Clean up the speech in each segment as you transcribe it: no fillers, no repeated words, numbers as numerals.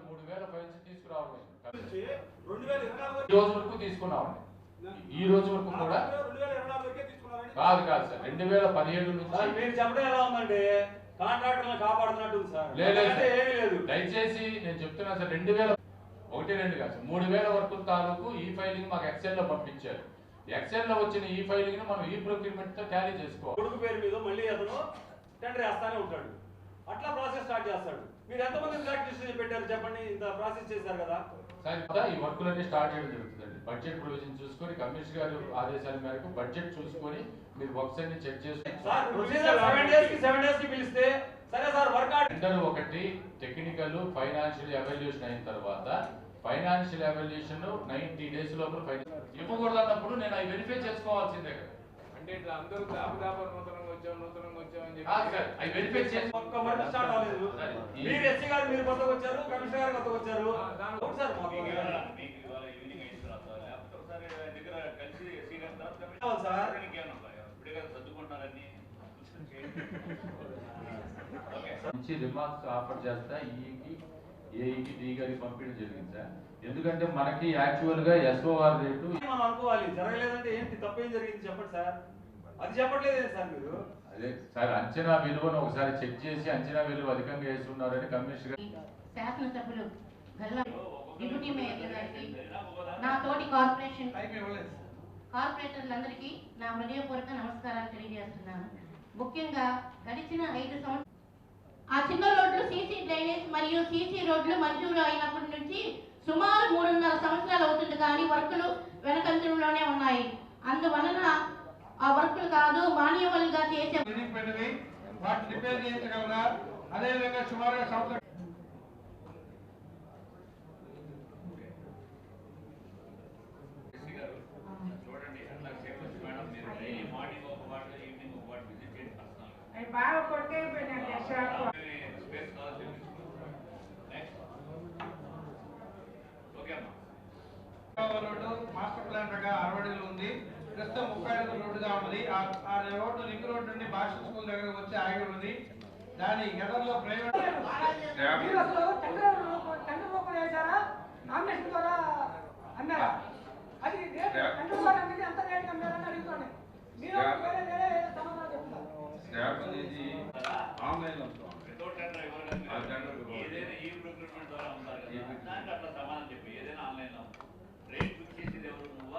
3000 files తీసుకురావడం ఈ రోజు వరకు తీసుకున్నామండి. ఈ రోజు వరకు కూడా కాదు సార్ 2017 నుంచి మీరు చెప్పడం ఎలా ఉందండి కాంట్రాక్టర్లను కాపాడుతున్నట్టు సార్. లేదు దయచేసి నేను చెప్తున్నా సార్ 2001 2 కాదు 3000 వరకు తాలూకు ఈ ఫైలింగ్ మాకు ఎక్సెల్ లో పంపించారు. ఎక్సెల్ లో వచ్చిన ఈ ఫైలింగ్ ని మనం ఈ ప్రొక్యూర్మెంట్ తో టాలీ చేసుకోవాలి. కొడుకు పేరు మీద మళ్ళీ అతను టెండర్ వేస్తానే ఉంటాడు, అట్లా ప్రాసెస్ స్టార్ట్ చేస్తాడు. మీరు ఎంతమంది ప్రాక్టీస్ పెట్టారు చెప్పండి, ఇంత ప్రాసెస్ చేశారు కదా సార్. ఈ వర్కులన్నీ స్టార్ట్ చేయడం జరుగుతుందండి. బడ్జెట్ ప్రొవిజన్ చూసుకొని కమిషనర్ గారు ఆదేశాల మేరకు బడ్జెట్ చూసుకొని మీరు వర్క్స్ అన్ని చెక్ చేసుకొని పిలిస్తే సరే సార్ వర్క్ టెండర్ ఒకటి టెక్నికల్ ఫైనాన్షియల్ ఎవాల్యుయేషన్ అయిన తర్వాత ఫైనాన్షియల్ ఎవాల్యుయేషన్ 90 డేస్ లోపల ఇవ్వకూడదు అన్నప్పుడు నేను అవి వెరిఫై చేసుకోవాల్సిందే కదా. అంటే ఇట్లా అందరూ నూతనంగా వచ్చాం అని చెప్పి అవి వెరిఫై చేసి ఒక్క వర్క్ స్టార్ట్ అవ్వలేదు. మీరు ఎస్సీ గారు మీరు కొత్తగా వచ్చారు, కమిషనర్ గారు కొత్తగా వచ్చారు. మంచి రిమార్క్స్ ఆఫర్ చేస్తా ఈకి ఏఈకి డి గారికి పంపించడం జరిగింది సార్. ఎందుకంటే మనకి యాక్చువల్ గా ఎస్ఓఆర్ రేటు మనం అనుకోవాలి, జరగలేదంటే ఏంటి తప్పేం జరిగింది చెప్పండి సార్. అది చెప్పట్లేదు సార్ మీరు. అదే సార్ అంచనా విలువను ఒకసారి చెక్ చేసి అంచనా విలువ అధికంగా వేస్తున్నారని కమిషనర్ శాసనసభ్యులు డిప్యూటీ మేయర్ గారికి నా తోటి కార్పొరేటర్లందరికీ నా హృదయపూర్వక నమస్కారాలు తెలియజేస్తున్నాను. ముఖ్యంగా గడిచిన 5 సంవత్సరాలు ఆ చిన్న రోడ్లు సీసీ డ్రైనేజ్ మరియు సీసీ రోడ్లు మంజూరు అయినప్పటి నుంచి సుమారు 3.5 సంవత్సరాలు అవుతుంది, కానీ వర్కులు వెనకంజంలోనే ఉన్నాయి. అందువలన ఆ వర్కులు కాదు మాన్యువల్గా చేసే అదేవిధంగా సుమారుగా సంవత్సరం బాగా కొట్టే మాస్టర్ ప్లాన్ ప్రకారం 60 అడుగులు ఉంది. ప్రస్తుతం 30 అడుగుల రోడ్డుగా ఉన్నది. ఆ రోడ్డు లింక్ రోడ్ నుండి భాష స్కూల్ దగ్గర వచ్చి ఆగి ఉన్నది. దాని ఎదర్లో ప్రైవేట్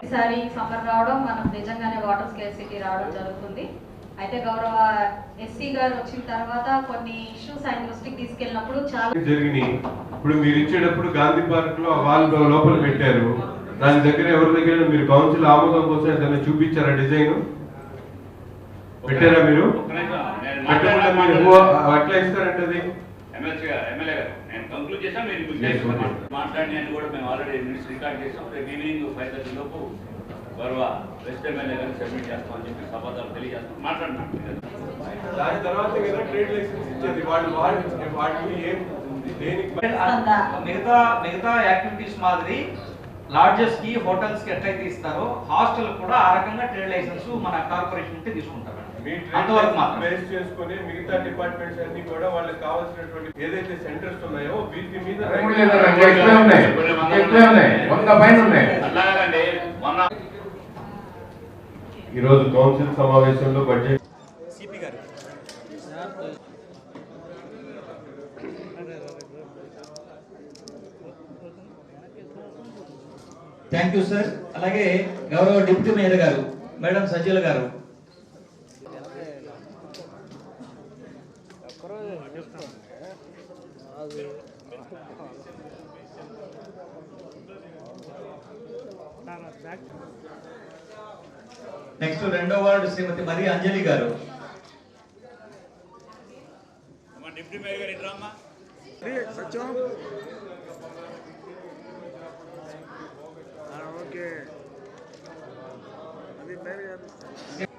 ఈసారి సమ్మర్ రావడం మనం నిజంగానే వాటర్ స్కేర్సిటీ రావడం జరుగుతుంది. అయితే గౌరవ ఎస్సీ గారు వచ్చిన తర్వాత కొన్ని ఇష్యూస్ ఆయన దృష్టికి తీసుకెళ్ళినప్పుడు చాలా జరిగినాయి. ఇప్పుడు మీరు ఇచ్చేటప్పుడు గాంధీ పార్క్ లో వాళ్ళు లోపల పెట్టారు, దాని దగ్గర ఎవరి దగ్గర మీరు కౌన్సిల్ ఆమోదం కోసం ఏదైనా చూపించారా? డిజైన్ పెట్టారా? మీరు పెట్టకుండా మీరు అట్లా ఇస్తారంటే అది ఎమ్మెల్యే గారు నేను కంక్లూడ్ చేసాం, మీరు మాట్లాడి కూడా మేము ఆల్రెడీ రికార్డ్ చేసాం. రేపు ఈవినింగ్ 5:30 లోపు గౌరవ వెస్ట్ ఎమ్మెల్యే గారిని సబ్మిట్ చేస్తామని చెప్పి సభాదారు తెలియజేస్తాం. మాట్లాడినాం. దాని తర్వాత ట్రేడ్ లైసెన్స్ ఇచ్చేది వాటిని ఏం మిగతా యాక్టివిటీస్ మాదిరి లాడ్జెస్ కి హోటల్స్ కి ఎట్లయితే ఇస్తారో హాస్టల్ కూడా ఆ రకంగా ట్రేడ్ లైసెన్స్ మన కార్పొరేషన్ ఉంటే తీసుకుంటారు. బేస్ చేసుకుని మిగతా డిపార్ట్మెంట్స్ అన్ని కూడా వాళ్ళకి కావాల్సినటువంటి ఏదైతే సెంటర్స్ ఉన్నాయో వీటి మీద ఈరోజు కౌన్సిల్ సమావేశంలో బడ్జెట్ థ్యాంక్ యూ సార్. అలాగే గౌరవ డిప్యూటీ మేయర్ గారు మేడం సజీల గారు నెక్స్ట్ 2వ వార్డు శ్రీమతి మరి అంజలి గారు.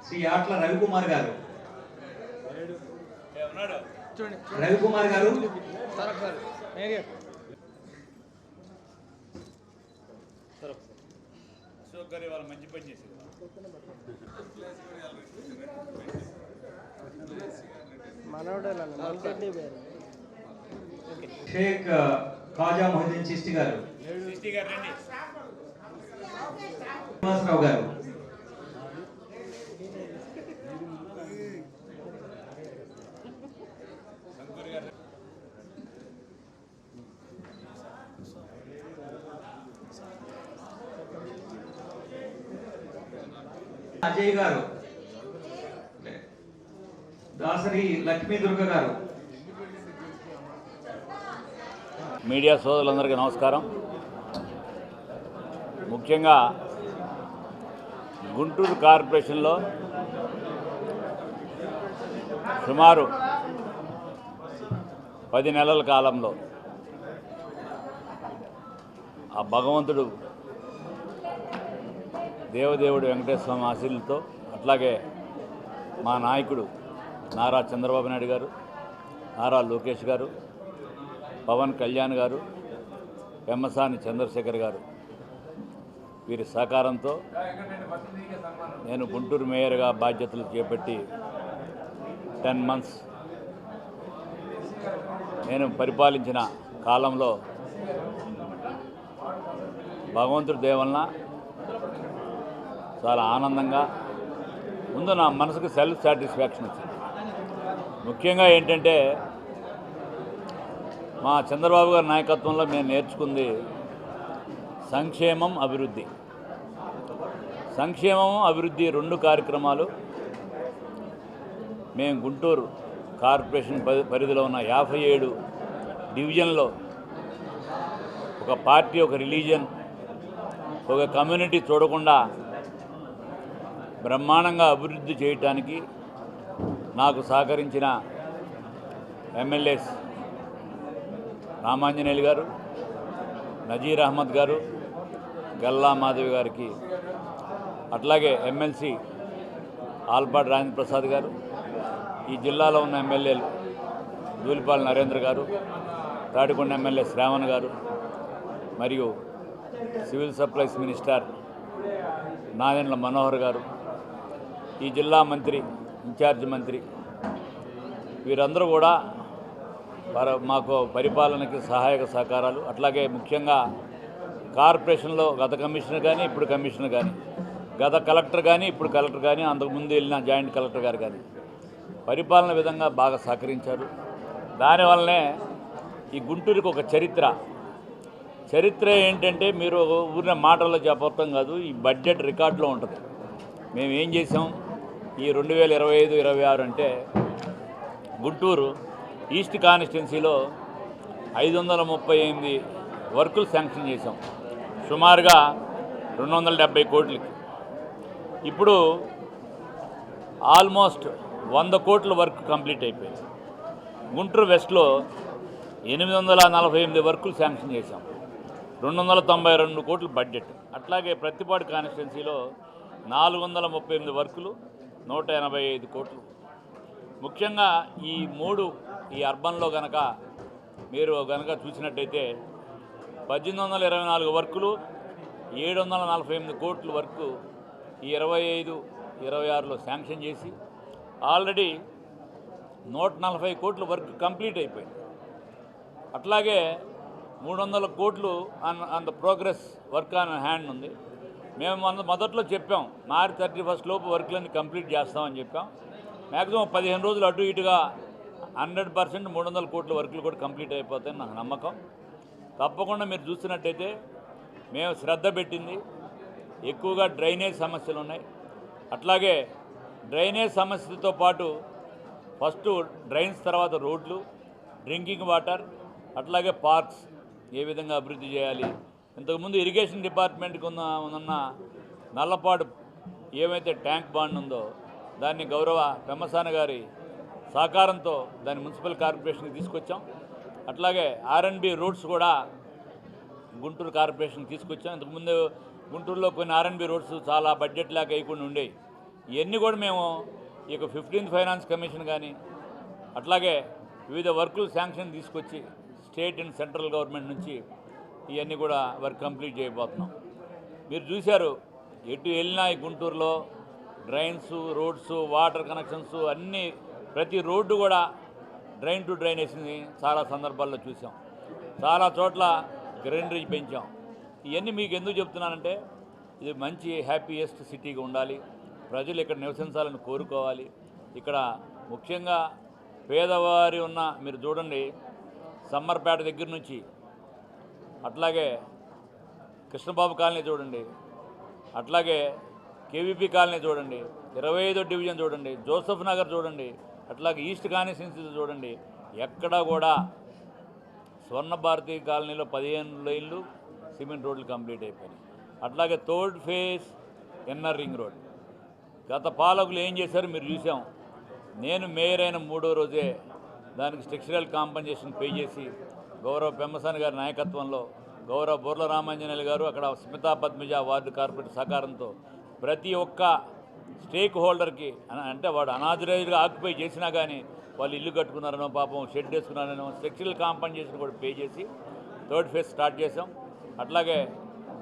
శ్రీ ఆట్ల రవికుమార్ గారు. రవికుమార్ గారు వాళ్ళు మంచి పని చేశారు. మనోడే షేక్ ఖాజా మొహిద్దీన్ చిస్తి గారు, శ్రీనివాసరావు గారు, అజయ్ గారు, దాసరి లక్ష్మీ దుర్గ గారు. మీడియా సోదరులందరికీ నమస్కారం. ముఖ్యంగా గుంటూరు కార్పొరేషన్లో సుమారు 10 నెలల కాలంలో ఆ భగవంతుడు దేవదేవుడు వెంకటేశ్వర స్వామి ఆశీస్సులతో, అట్లాగే మా నాయకుడు నారా చంద్రబాబు నాయుడు గారు, నారా లోకేష్ గారు, పవన్ కళ్యాణ్ గారు, పెమ్మసాని చంద్రశేఖర్ గారు వీరి సహకారంతో నేను గుంటూరు మేయర్గా బాధ్యతలు చేపట్టి 10 మంత్స్ నేను పరిపాలించిన కాలంలో భగవంతుడి దయ వలన చాలా ఆనందంగా ముందు నా మనసుకు సెల్ఫ్ సాటిస్ఫాక్షన్ వచ్చింది. ముఖ్యంగా ఏంటంటే మా చంద్రబాబు గారి నాయకత్వంలో మేము నేర్చుకుంది సంక్షేమం, అభివృద్ధి. సంక్షేమం, అభివృద్ధి 2 కార్యక్రమాలు మేము గుంటూరు కార్పొరేషన్ పరిధిలో ఉన్న 57 డివిజన్లో ఒక పార్టీ, ఒక రిలీజియన్, ఒక కమ్యూనిటీ చూడకుండా బ్రహ్మాండంగా అభివృద్ధి చేయటానికి నాకు సహకరించిన ఎమ్మెల్యేస్ రామాంజనేయులు గారు, నజీర్ అహ్మద్ గారు, గల్లా మాధవి గారికి, అట్లాగే ఎమ్మెల్సీ ఆల్పాటి రాజేంద్ర ప్రసాద్ గారు, ఈ జిల్లాలో ఉన్న ఎమ్మెల్యేలు దూలిపాల్ నరేంద్ర గారు, తాడికొండ ఎమ్మెల్యే శ్రావణ్ గారు, మరియు civil supplies minister Nadendla Manohar గారు, ఈ జిల్లా మంత్రి, ఇన్ఛార్జ్ మంత్రి, వీరందరూ కూడా మాకు పరిపాలనకి సహాయక సహకారాలు. అట్లాగే ముఖ్యంగా కార్పొరేషన్లో గత కమిషనర్ కానీ, ఇప్పుడు కమిషనర్ కానీ, గత కలెక్టర్ కానీ, ఇప్పుడు కలెక్టర్ కానీ, అంతకుముందు వెళ్ళిన జాయింట్ కలెక్టర్ గారు కానీ పరిపాలన విధంగా బాగా సహకరించారు. దానివల్లనే ఈ గుంటూరుకి ఒక చరిత్ర ఏంటంటే, మీరు ఊరిన మాటల్లో చెప్పడం కాదు, ఈ బడ్జెట్ రికార్డులో ఉంటుంది. మేము ఏం చేసాం ఈ 2025-26 అంటే గుంటూరు ఈస్ట్ కాన్స్టిట్యున్సీలో 538 వర్కులు శాంక్షన్ చేసాం, సుమారుగా 270 కోట్లకి. ఇప్పుడు ఆల్మోస్ట్ 100 కోట్ల వర్క్ కంప్లీట్ అయిపోయింది. గుంటూరు వెస్ట్లో 848 వర్కులు శాంక్షన్ చేశాం, 292 కోట్ల బడ్జెట్. అట్లాగే ప్రతిపాడు కాన్స్టిట్యున్సీలో 438 వర్కులు, 185 కోట్లు. ముఖ్యంగా ఈ అర్బన్లో మీరు చూసినట్టయితే 1824 వర్కులు, 748 కోట్ల వర్క్ ఈ 25-26లో శాంక్షన్ చేసి ఆల్రెడీ 140 కోట్ల వర్క్ కంప్లీట్ అయిపోయింది. అట్లాగే 300 కోట్లు on the progress work on hand ఉంది. మేము మొదట్లో చెప్పాం మార్చి 31 లోపు వర్క్లన్నీ కంప్లీట్ చేస్తామని చెప్పాం. మ్యాక్సిమం 15 రోజులు అటు ఇటుగా 100% 300 కోట్ల వర్కులు కూడా కంప్లీట్ అయిపోతాయని నాకు నమ్మకం. తప్పకుండా మీరు చూస్తున్నట్టయితే మేము శ్రద్ధ పెట్టింది ఎక్కువగా డ్రైనేజ్ సమస్యలు ఉన్నాయి. అట్లాగే డ్రైనేజ్ సమస్యతో పాటు ఫస్ట్ డ్రైన్స్, తర్వాత రోడ్లు, డ్రింకింగ్ వాటర్, అట్లాగే పార్క్స్ ఏ విధంగా అభివృద్ధి చేయాలి. ఇంతకుముందు ఇరిగేషన్ డిపార్ట్మెంట్కి ఉన్న నల్లపాడు ఏమైతే ట్యాంక్ బాండ్ ఉందో దాన్ని గౌరవ పెమ్మసాని గారి సహకారంతో దాన్ని మున్సిపల్ కార్పొరేషన్కి తీసుకొచ్చాం. అట్లాగే R&B రోడ్స్ కూడా గుంటూరు కార్పొరేషన్కి తీసుకొచ్చాం. ఇంతకుముందు గుంటూరులో కొన్ని R&B రోడ్స్ చాలా బడ్జెట్ లేక వేయకుండా ఉండేవి. ఇవన్నీ కూడా మేము ఇక 15th ఫైనాన్స్ కమిషన్ కానీ అట్లాగే వివిధ వర్కులు శాంక్షన్ తీసుకొచ్చి స్టేట్ అండ్ సెంట్రల్ గవర్నమెంట్ నుంచి ఇవన్నీ కూడా వర్క్ కంప్లీట్ చేయబోతున్నాం. మీరు చూశారు ఎటు వెళ్ళినా ఈ గుంటూరులో డ్రైన్స్, రోడ్స్, వాటర్ కనెక్షన్స్ అన్నీ, ప్రతి రోడ్డు కూడా డ్రైన్ టు డ్రైనేజ్ని చాలా సందర్భాల్లో చూసాం. చాలా చోట్ల గ్రీనరీ పెంచాం. ఇవన్నీ మీకు ఎందుకు చెప్తున్నానంటే ఇది మంచి హ్యాపీయెస్ట్ సిటీగా ఉండాలి, ప్రజలు ఇక్కడ నివసించాలని కోరుకోవాలి. ఇక్కడ ముఖ్యంగా పేదవారి ఉన్న మీరు చూడండి, సమ్మర్పేట దగ్గర నుంచి అట్లాగే కృష్ణబాబు కాలనీ చూడండి, అట్లాగే కేవీపీ కాలనీ చూడండి, 25వ డివిజన్ చూడండి, జోసఫ్ నగర్ చూడండి, అట్లాగే ఈస్ట్ కాన్స్టిట్యున్సీ చూడండి, ఎక్కడా కూడా స్వర్ణ భారతి కాలనీలో 15 లైన్లు సిమెంట్ రోడ్లు కంప్లీట్ అయిపోయినాయి. అట్లాగే third phase inner ring road గత పాలకులు ఏం చేశారు మీరు చూసాం. నేను మేయర్ అయిన 3వ రోజే దానికి స్ట్రక్చరల్ కాంపన్సేషన్ పే చేసి గౌరవ పెమ్మసాని గారి నాయకత్వంలో గౌరవ బోర్ల రామాంజనేయులు గారు అక్కడ స్మితా పద్మజ వార్డు కార్పొరేటర్ సహకారంతో ప్రతి ఒక్క స్టేక్ హోల్డర్కి అంటే వాడు అనాథరైజ్గా ఆక్యుపై చేసినా కానీ వాళ్ళు ఇల్లు కట్టుకున్నారనో పాపం షెడ్ వేసుకున్నారనో స్ట్రక్చరల్ కాంపన్సేషన్ కూడా పే చేసి థర్డ్ ఫేజ్ స్టార్ట్ చేసాం. అట్లాగే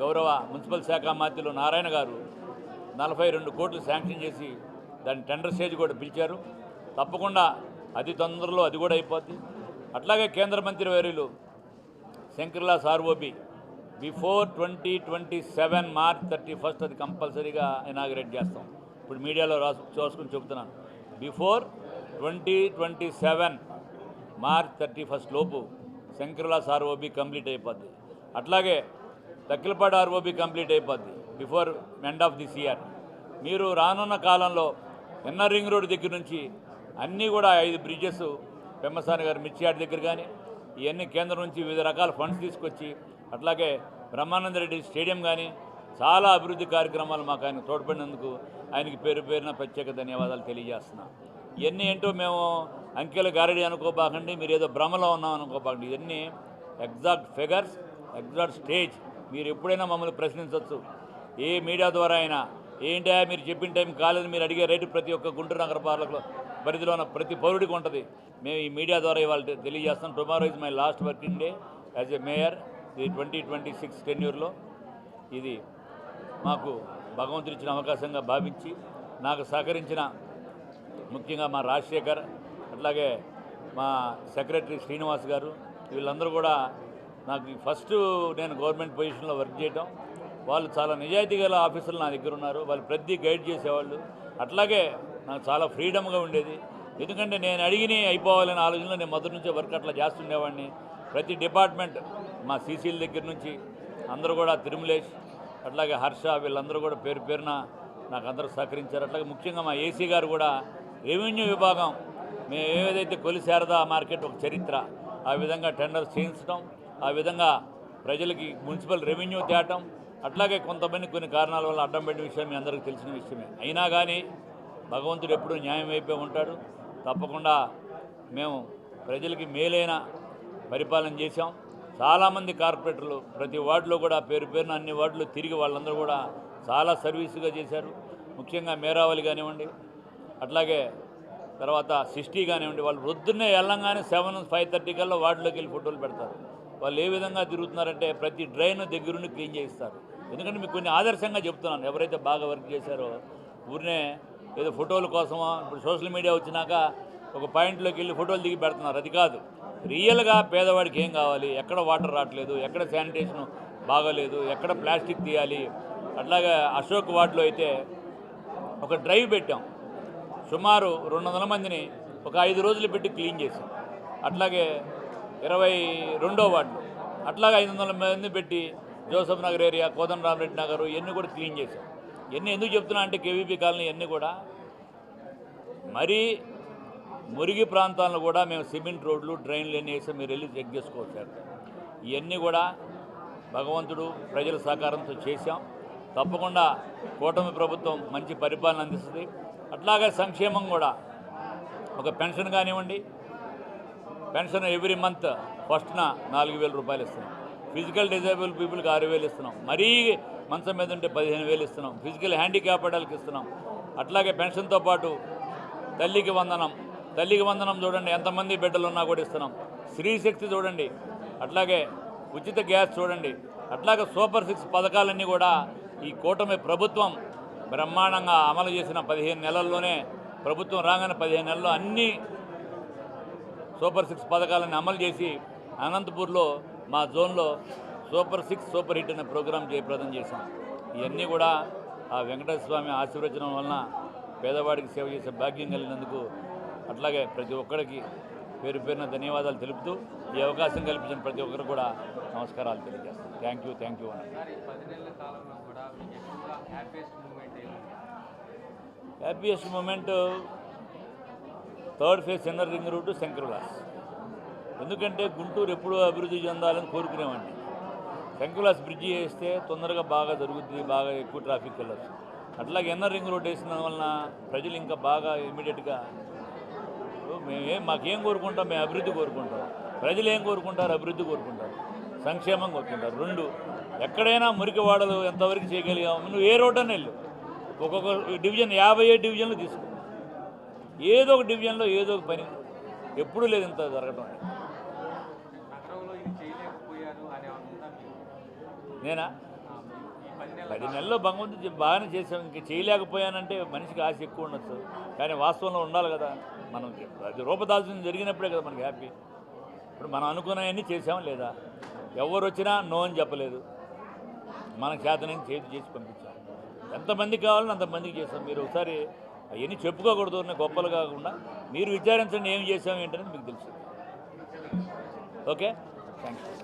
గౌరవ మున్సిపల్ శాఖ మంత్రులు నారాయణ గారు 42 కోట్లు శాంక్షన్ చేసి దాని టెండర్ స్టేజ్ కూడా పిలిచారు. తప్పకుండా అతి తొందరలో అది కూడా అయిపోద్ది. అట్లాగే కేంద్ర మంత్రి వర్యులు శంకర్లాల్ ఆర్ఓబి బిఫోర్ 2027 మార్చ్ 31 అది కంపల్సరీగా ఇనాగ్రేట్ చేస్తాం. ఇప్పుడు మీడియాలో చూసుకుని చెబుతున్నాను, బిఫోర్ 2027 మార్చ్ 31 లోపు శంకర్లాల్ ఆర్ఓబి కంప్లీట్ అయిపోద్ది. అట్లాగే తక్కిలపాడు ఆర్ఓబి కంప్లీట్ అయిపోద్ది before end of this year. మీరు రానున్న కాలంలో ఇన్నర్ రింగ్ రోడ్ దగ్గర నుంచి అన్నీ కూడా 5 బ్రిడ్జెస్ పెమ్మసాని గారి మిర్చియాడ్ దగ్గర కానీ ఇవన్నీ కేంద్రం నుంచి వివిధ రకాల ఫండ్స్ తీసుకొచ్చి అట్లాగే బ్రహ్మానంద రెడ్డి స్టేడియం కానీ చాలా అభివృద్ధి కార్యక్రమాలు మాకు ఆయన తోడ్పడినందుకు ఆయనకి పేరు పేరున ప్రత్యేక ధన్యవాదాలు తెలియజేస్తున్నాం. ఇవన్నీ ఏంటో మేము అంకెల గారడి అనుకోబాకండి, మీరు ఏదో భ్రమలో ఉన్నాం అనుకోబాకండి. ఇవన్నీ ఎగ్జాక్ట్ ఫిగర్స్, ఎగ్జాక్ట్ స్టేజ్. మీరు ఎప్పుడైనా మమ్మల్ని ప్రశ్నించవచ్చు, ఏ మీడియా ద్వారా అయినా. ఏంటా మీరు చెప్పిన టైం కాలేదు మీరు అడిగే రేటు ప్రతి ఒక్క గుంటూరు నగరపాలక పరిధిలో ఉన్న ప్రతి పౌరుడికి ఉంటుంది. మేము ఈ మీడియా ద్వారా ఇవాళ తెలియజేస్తాం. Tomorrow is my last working day as a mayor ఈ 2026 టెన్యూర్లో. ఇది మాకు భగవంతుడు ఇచ్చిన అవకాశంగా భావించి నాకు సహకరించిన ముఖ్యంగా మా రాజశేఖర్, అట్లాగే మా సెక్రటరీ శ్రీనివాస్ గారు, వీళ్ళందరూ కూడా నాకు ఫస్ట్ నేను గవర్నమెంట్ పొజిషన్లో వర్క్ చేయటం. వాళ్ళు చాలా నిజాయితీ గల ఆఫీసర్లు నా దగ్గర ఉన్నారు. వాళ్ళు ప్రతి గైడ్ చేసేవాళ్ళు. అట్లాగే నాకు చాలా ఫ్రీడమ్గా ఉండేది. ఎందుకంటే నేను అడిగిని అయిపోవాలనే ఆలోచనలో నేను మొదటి నుంచే వర్క్ అట్లా చేస్తుండేవాడిని. ప్రతి డిపార్ట్మెంట్ మా సీసీల దగ్గర నుంచి అందరూ కూడా తిరుమలేష్, అట్లాగే హర్ష, వీళ్ళందరూ కూడా పేరు పేరున నాకు అందరూ సహకరించారు. అట్లాగే ముఖ్యంగా మా ఏసీ గారు కూడా రెవెన్యూ విభాగం మేము ఏదైతే కొలి శారదా మార్కెట్ ఒక చరిత్ర, ఆ విధంగా టెండర్స్ చేయించడం, ఆ విధంగా ప్రజలకి మున్సిపల్ రెవెన్యూ తేవటం, అట్లాగే కొంతమంది కొన్ని కారణాల వల్ల అడ్డం పెట్టిన విషయం మీ అందరికీ తెలిసిన విషయమే. అయినా కానీ భగవంతుడు ఎప్పుడూ న్యాయం అయిపోయి ఉంటాడు. తప్పకుండా మేము ప్రజలకి మేలైన పరిపాలన చేశాం. చాలామంది కార్పొరేటర్లు ప్రతి వార్డులో కూడా పేరు పేరున అన్ని వార్డులు తిరిగి వాళ్ళందరూ కూడా చాలా సర్వీసుగా చేశారు. ముఖ్యంగా మేరావళి కానివ్వండి, అట్లాగే తర్వాత 60 కానివ్వండి, వాళ్ళు పొద్దున్నే వెళ్ళంగానే 7-5:30 కల్లా వార్డులోకి వెళ్ళి ఫోటోలు పెడతారు. వాళ్ళు ఏ విధంగా తిరుగుతున్నారంటే ప్రతి డ్రైన్ దగ్గరుండి క్లీన్ చేయిస్తారు. ఎందుకంటే మీకు కొన్ని ఆదర్శంగా చెప్తున్నాను, ఎవరైతే బాగా వర్క్ చేశారో ఊరినే ఏదో ఫోటోల కోసమో, ఇప్పుడు సోషల్ మీడియా వచ్చినాక ఒక పాయింట్లోకి వెళ్ళి ఫోటోలు దిగి పెడుతున్నారు. అది కాదు, రియల్గా పేదవాడికి ఏం కావాలి, ఎక్కడ వాటర్ రావట్లేదు, ఎక్కడ శానిటేషన్ బాగోలేదు, ఎక్కడ ప్లాస్టిక్ తీయాలి. అట్లాగే అశోక్ వార్డులో అయితే ఒక డ్రైవ్ పెట్టాం, సుమారు 200 మందిని ఒక 5 రోజులు పెట్టి క్లీన్ చేసాం. అట్లాగే 22వ వార్డు అట్లాగే 500 మంది పెట్టి జోసఫ్ నగర్ ఏరియా, కోదండరామరెడ్డి నగర్ ఇవన్నీ కూడా క్లీన్ చేసాం. ఇవన్నీ ఎందుకు చెప్తున్నా అంటే కేవీపీ కాలనీ ఇవన్నీ కూడా మరీ మురిగి ప్రాంతాలను కూడా మేము సిమెంట్ రోడ్లు డ్రైన్లు అన్నీ వేసి మీరు వెళ్ళి చెక్ చేసుకోవచ్చు. ఇవన్నీ కూడా భగవంతుడు ప్రజల సహకారంతో చేశాం. తప్పకుండా కూటమి ప్రభుత్వం మంచి పరిపాలన అందిస్తుంది. అట్లాగే సంక్షేమం కూడా ఒక పెన్షన్ కానివ్వండి, పెన్షన్ ఎవ్రీ మంత్ ఫస్ట్న 4,000 రూపాయలు ఇస్తున్నాం. ఫిజికల్ డిజేబుల్ పీపుల్కి 6,000 ఇస్తున్నాం. మరీ మంచం మీద ఉంటే 15,000 ఇస్తున్నాం. ఫిజికల్ హ్యాండిక్యాప్డ్ వాళ్ళకి ఇస్తున్నాం. అట్లాగే పెన్షన్తో పాటు తల్లికి వందనం చూడండి, ఎంతమంది బిడ్డలు ఉన్నా కూడా ఇస్తున్నాం. స్త్రీశక్తి చూడండి, అట్లాగే ఉచిత గ్యాస్ చూడండి, అట్లాగే సూపర్ 6 పథకాలన్నీ కూడా ఈ కూటమి ప్రభుత్వం బ్రహ్మాండంగా అమలు చేసిన 15 నెలల్లోనే, ప్రభుత్వం రాగానే 15 నెలల్లో అన్నీ సూపర్ 6 పథకాలను అమలు చేసి అనంతపూర్లో మా జోన్లో సూపర్ 6 సూపర్ హిట్ అనే ప్రోగ్రాం జయప్రదం చేశాం. ఇవన్నీ కూడా ఆ వెంకటేశ్వర స్వామి ఆశీర్వచనం వలన పేదవాడికి సేవ చేసే భాగ్యం కలిగినందుకు అట్లాగే ప్రతి ఒక్కరికి పేరు పేరున ధన్యవాదాలు తెలుపుతూ ఈ అవకాశం కల్పించిన ప్రతి ఒక్కరు కూడా నమస్కారాలు తెలియజేస్తాను. Thank you happiest moment third phase inner ring road Shankar Vilas. ఎందుకంటే గుంటూరు ఎప్పుడూ అభివృద్ధి చెందాలని కోరుకునేవాడిని. శంకర్విలాస్ బ్రిడ్జి వేస్తే తొందరగా బాగా జరుగుతుంది, బాగా ఎక్కువ ట్రాఫిక్ వెళ్ళచ్చు. అట్లాగే ఇన్నర్ రింగ్ రోడ్ వేసిన వలన ప్రజలు ఇంకా బాగా ఇమీడియట్గా మాకేం కోరుకుంటాం, మేము అభివృద్ధి కోరుకుంటాం. ప్రజలు ఏం కోరుకుంటారు? అభివృద్ధి కోరుకుంటారు, సంక్షేమం కోరుకుంటారు. రెండు ఎక్కడైనా మురికి వాడలు ఎంతవరకు చేయగలిగాము. నువ్వు ఏ రోడ్ అని వెళ్ళు, ఒక్కొక్క డివిజన్ 57 డివిజన్లు తీసుకో, ఏదో ఒక డివిజన్లో ఏదో ఒక పని ఎప్పుడూ లేదు ఇంత జరగటం. నేనా 10 నెలల్లో భగవంతుడు బాగానే చేసాం. ఇంక చేయలేకపోయానంటే మనిషికి ఆశ ఎక్కువ ఉండొచ్చు, కానీ వాస్తవంలో ఉండాలి కదా. మనం అది రూపదాల్సింది జరిగినప్పుడే కదా మనకి హ్యాపీ. ఇప్పుడు మనం అనుకున్నవన్నీ చేసామా లేదా? ఎవరు వచ్చినా నో అని చెప్పలేదు, మనకు చేతనని చేసి పంపించాం. ఎంతమందికి కావాలని అంతమందికి చేస్తాం. మీరు ఒకసారి అవన్నీ చెప్పుకోకూడదు, గొప్పలు కాకుండా మీరు విచారించండి ఏం చేసాం ఏంటనేది మీకు తెలుసు. Okay, thank you.